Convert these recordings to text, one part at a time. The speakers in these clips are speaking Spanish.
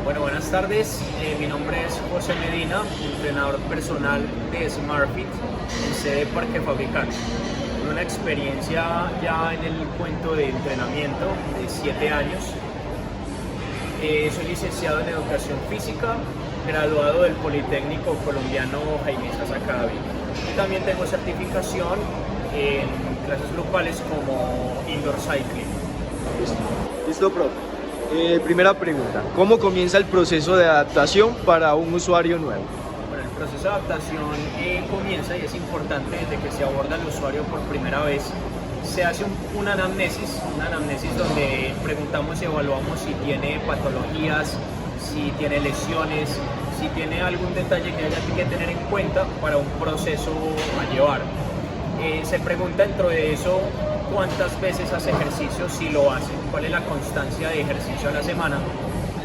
Bueno, buenas tardes. Mi nombre es José Medina, entrenador personal de SmartFit en sede Parque Fabricante. Con una experiencia ya en el cuento de entrenamiento de 7 años. Soy licenciado en Educación Física, graduado del Politécnico Colombiano Jaime Sasa Academy. También tengo certificación en clases grupales como Indoor Cycling. Listo, profe. Primera pregunta, ¿cómo comienza el proceso de adaptación para un usuario nuevo? Bueno, el proceso de adaptación comienza y es importante desde que se aborda al usuario por primera vez. Se hace una anamnesis donde preguntamos y evaluamos si tiene patologías, si tiene lesiones, si tiene algún detalle que haya que tener en cuenta para un proceso a llevar. Se pregunta dentro de eso cuántas veces hace ejercicio, si lo hace, cuál es la constancia de ejercicio a la semana,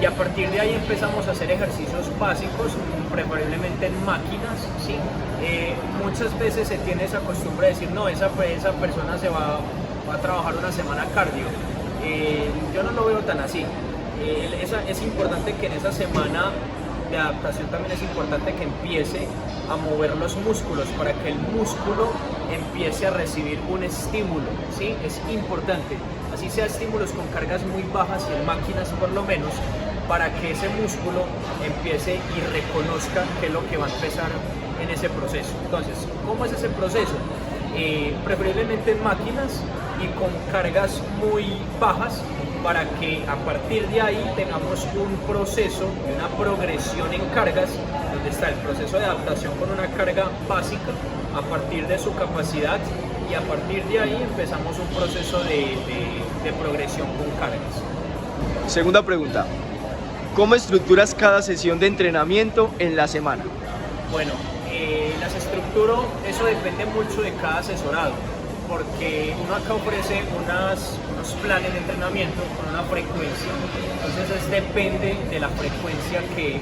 y a partir de ahí empezamos a hacer ejercicios básicos, preferiblemente en máquinas, ¿sí? Muchas veces se tiene esa costumbre de decir, no, esa persona se va a trabajar una semana cardio. Yo no lo veo tan así. Es importante que en esa semana de adaptación también es importante que empiece a mover los músculos para que el músculo empiece a recibir un estímulo, ¿sí? Es importante, así sea estímulos con cargas muy bajas y en máquinas por lo menos, para que ese músculo empiece y reconozca qué es lo que va a empezar en ese proceso. Entonces, ¿cómo es ese proceso? Preferiblemente en máquinas y con cargas muy bajas, para que a partir de ahí tengamos un proceso, una progresión en cargas, donde está el proceso de adaptación con una carga básica a partir de su capacidad, y a partir de ahí empezamos un proceso de progresión con cargas. Segunda pregunta, ¿cómo estructuras cada sesión de entrenamiento en la semana? Bueno, las estructuro, eso depende mucho de cada asesorado, porque uno acá ofrece unos planes de entrenamiento con una frecuencia, entonces depende de la frecuencia que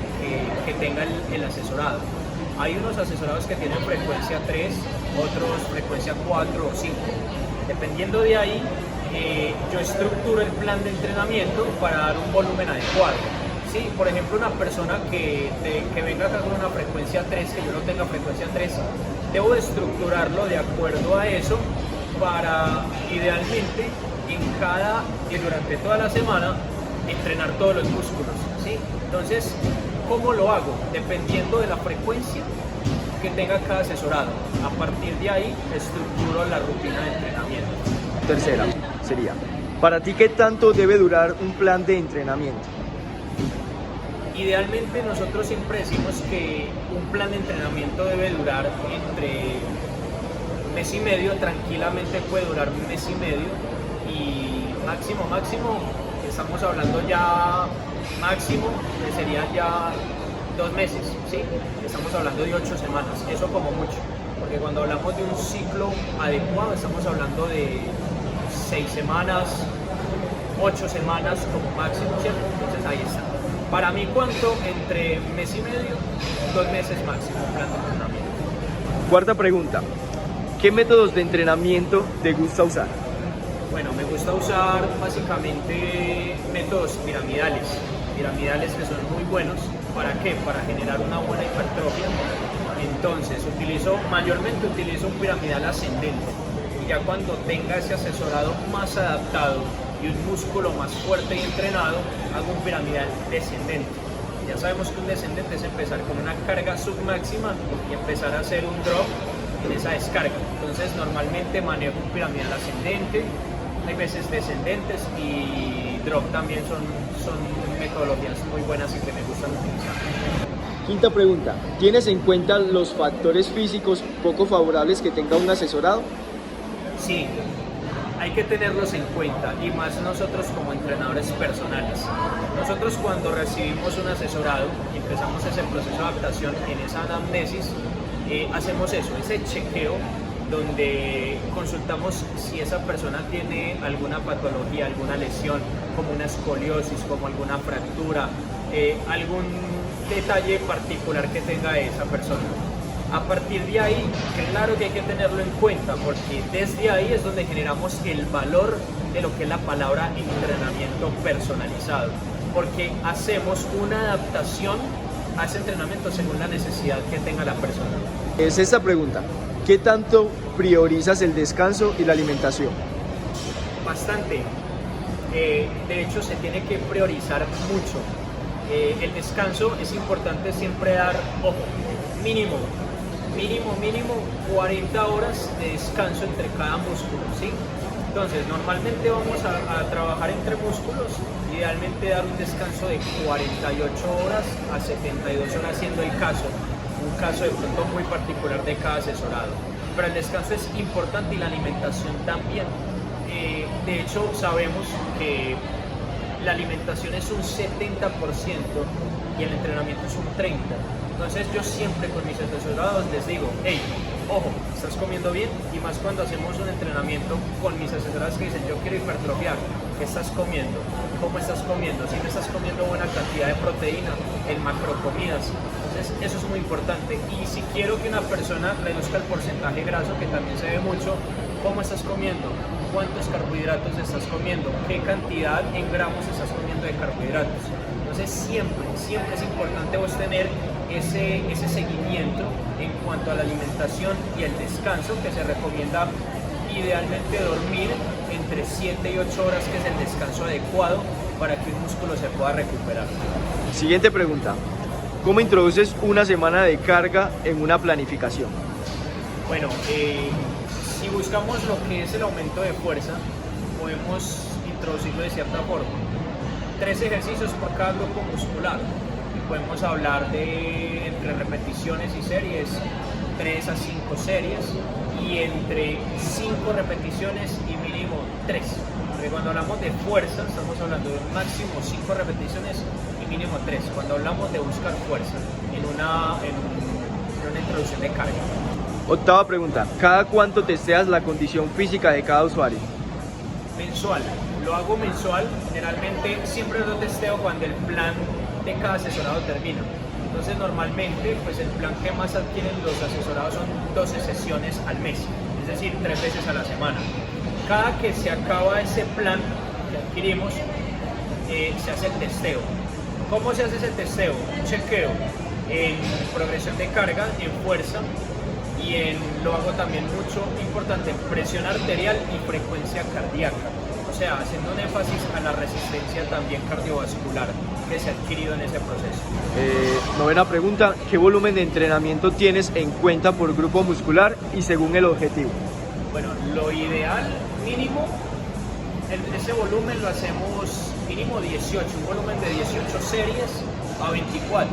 tenga el asesorado. Hay unos asesorados que tienen frecuencia 3, otros frecuencia 4 o 5. Dependiendo de ahí, yo estructuro el plan de entrenamiento para dar un volumen adecuado. Sí, por ejemplo, una persona que venga acá con una frecuencia 3, que yo no tenga frecuencia 3, debo de estructurarlo de acuerdo a eso para, idealmente, y durante toda la semana, entrenar todos los músculos, ¿sí? Entonces, ¿cómo lo hago? Dependiendo de la frecuencia que tenga cada asesorado. A partir de ahí, estructuro la rutina de entrenamiento. Tercera sería, ¿para ti qué tanto debe durar un plan de entrenamiento? Idealmente nosotros siempre decimos que un plan de entrenamiento debe durar entre mes y medio, tranquilamente puede durar un mes y medio, y máximo, estamos hablando ya máximo, que serían ya 2 meses, ¿sí? Estamos hablando de 8 semanas, eso como mucho, porque cuando hablamos de un ciclo adecuado estamos hablando de 6 semanas, 8 semanas como máximo, ¿cierto? Entonces ahí está. Para mí, ¿cuánto? Entre mes y medio, 2 meses máximo, plan de entrenamiento. Cuarta pregunta, ¿qué métodos de entrenamiento te gusta usar? Bueno, me gusta usar básicamente métodos piramidales que son muy buenos. ¿Para qué? Para generar una buena hipertrofia. Entonces, mayormente utilizo un piramidal ascendente. Y ya cuando tenga ese asesorado más adaptado y un músculo más fuerte y entrenado, hago un piramidal descendente. Ya sabemos que un descendente es empezar con una carga submáxima y empezar a hacer un drop en esa descarga. Entonces normalmente manejo un piramidal ascendente, hay veces descendentes, y drop también son metodologías muy buenas y que me gustan utilizar. Quinta pregunta, ¿tienes en cuenta los factores físicos poco favorables que tenga un asesorado? Sí, hay que tenerlos en cuenta, y más nosotros como entrenadores personales. Nosotros cuando recibimos un asesorado y empezamos ese proceso de adaptación, en esa anamnesis, hacemos eso, ese chequeo, donde consultamos si esa persona tiene alguna patología, alguna lesión, como una escoliosis, como alguna fractura, algún detalle particular que tenga esa persona. A partir de ahí, claro que hay que tenerlo en cuenta, porque desde ahí es donde generamos el valor de lo que es la palabra entrenamiento personalizado. porque hacemos una adaptación a ese entrenamiento según la necesidad que tenga la persona. Es esta pregunta: ¿qué tanto priorizas el descanso y la alimentación? Bastante. De hecho, se tiene que priorizar mucho. El descanso es importante siempre dar, ojo, mínimo 40 horas de descanso entre cada músculo, ¿sí? Entonces, normalmente vamos a trabajar entre músculos, idealmente dar un descanso de 48 horas a 72 horas, siendo el caso, un caso de pronto muy particular de cada asesorado. Pero el descanso es importante y la alimentación también. De hecho, sabemos que la alimentación es un 70% y el entrenamiento es un 30%. Entonces yo siempre con mis asesorados les digo, hey, ojo, ¿estás comiendo bien? Y más cuando hacemos un entrenamiento con mis asesorados que dicen, yo quiero hipertrofiar, ¿qué estás comiendo? ¿Cómo estás comiendo? Si me estás comiendo buena cantidad de proteína, en macrocomidas. Entonces eso es muy importante. Y si quiero que una persona reduzca el porcentaje graso, que también se ve mucho, ¿cómo estás comiendo? ¿Cuántos carbohidratos estás comiendo? ¿Qué cantidad en gramos estás comiendo de carbohidratos? Entonces siempre es importante vos tener ese seguimiento en cuanto a la alimentación y el descanso, que se recomienda idealmente dormir entre 7 y 8 horas, que es el descanso adecuado para que un músculo se pueda recuperar. Siguiente pregunta: ¿cómo introduces una semana de carga en una planificación? Bueno, si buscamos lo que es el aumento de fuerza, podemos introducirlo de cierta forma. 3 ejercicios por cada grupo muscular. Podemos hablar de entre repeticiones y series, 3 a 5 series, y entre 5 repeticiones y mínimo 3. Porque cuando hablamos de fuerza, estamos hablando de máximo 5 repeticiones y mínimo 3. Cuando hablamos de buscar fuerza en una introducción de carga. Octava pregunta: ¿cada cuánto testeas la condición física de cada usuario? Mensual. Lo hago mensual, generalmente siempre lo testeo cuando el plan de cada asesorado termina. Entonces normalmente pues el plan que más adquieren los asesorados son 12 sesiones al mes, es decir, 3 veces a la semana. Cada que se acaba ese plan que adquirimos, se hace el testeo. ¿Cómo se hace ese testeo? Un chequeo en progresión de carga, en fuerza, y lo hago también mucho, importante, presión arterial y frecuencia cardíaca. O sea, haciendo un énfasis a la resistencia también cardiovascular que se ha adquirido en ese proceso. Novena pregunta: ¿qué volumen de entrenamiento tienes en cuenta por grupo muscular y según el objetivo? Bueno, lo ideal mínimo, ese volumen lo hacemos mínimo 18, un volumen de 18 series a 24.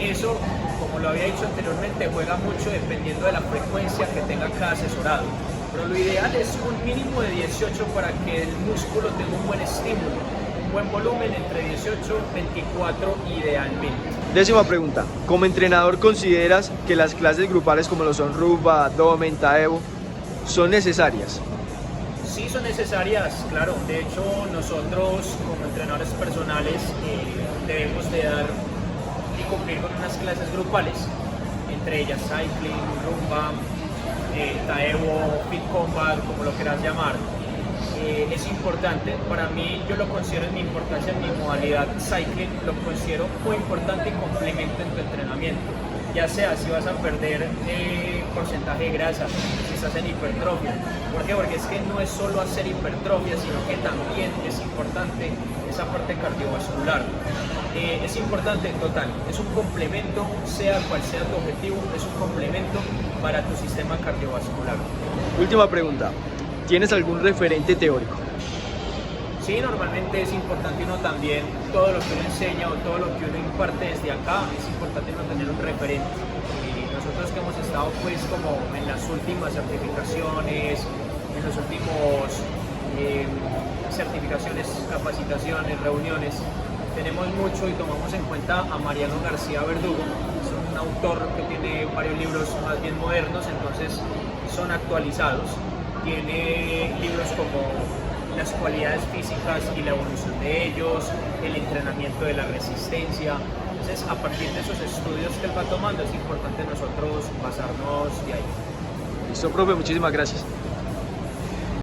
Eso, como lo había dicho anteriormente, juega mucho dependiendo de la frecuencia que tenga cada asesorado. Pero lo ideal es un mínimo de 18 para que el músculo tenga un buen estímulo, un buen volumen entre 18 y 24 idealmente. Décima pregunta: ¿como entrenador consideras que las clases grupales como lo son rumba, abdomen, taewo son necesarias? Sí, son necesarias, claro. De hecho, nosotros como entrenadores personales debemos de dar y cumplir con unas clases grupales, entre ellas cycling, rumba, taewo, fit combat, como lo quieras llamar. Es importante, para mí, yo lo considero en mi importancia en mi modalidad cycling, lo considero muy importante y complemento en tu entrenamiento, ya sea si vas a perder porcentaje de grasa, si estás en hipertrofia. ¿Por qué? Porque es que no es solo hacer hipertrofia, sino que también es importante esa parte cardiovascular. Es importante en total, es un complemento, sea cual sea tu objetivo, es un complemento para tu sistema cardiovascular. Última pregunta: ¿tienes algún referente teórico? Sí, normalmente es importante uno también, todo lo que uno enseña o todo lo que uno imparte desde acá, es importante uno tener un referente. Nosotros que hemos estado pues como en las últimas certificaciones, en los últimos certificaciones, capacitaciones, reuniones, tenemos mucho y tomamos en cuenta a Mariano García Verdugo. Es un autor que tiene varios libros más bien modernos, entonces son actualizados. Tiene libros como las cualidades físicas y la evolución de ellos, el entrenamiento de la resistencia. Entonces, a partir de esos estudios que él va tomando, es importante nosotros basarnos de ahí. Listo, profe, muchísimas gracias.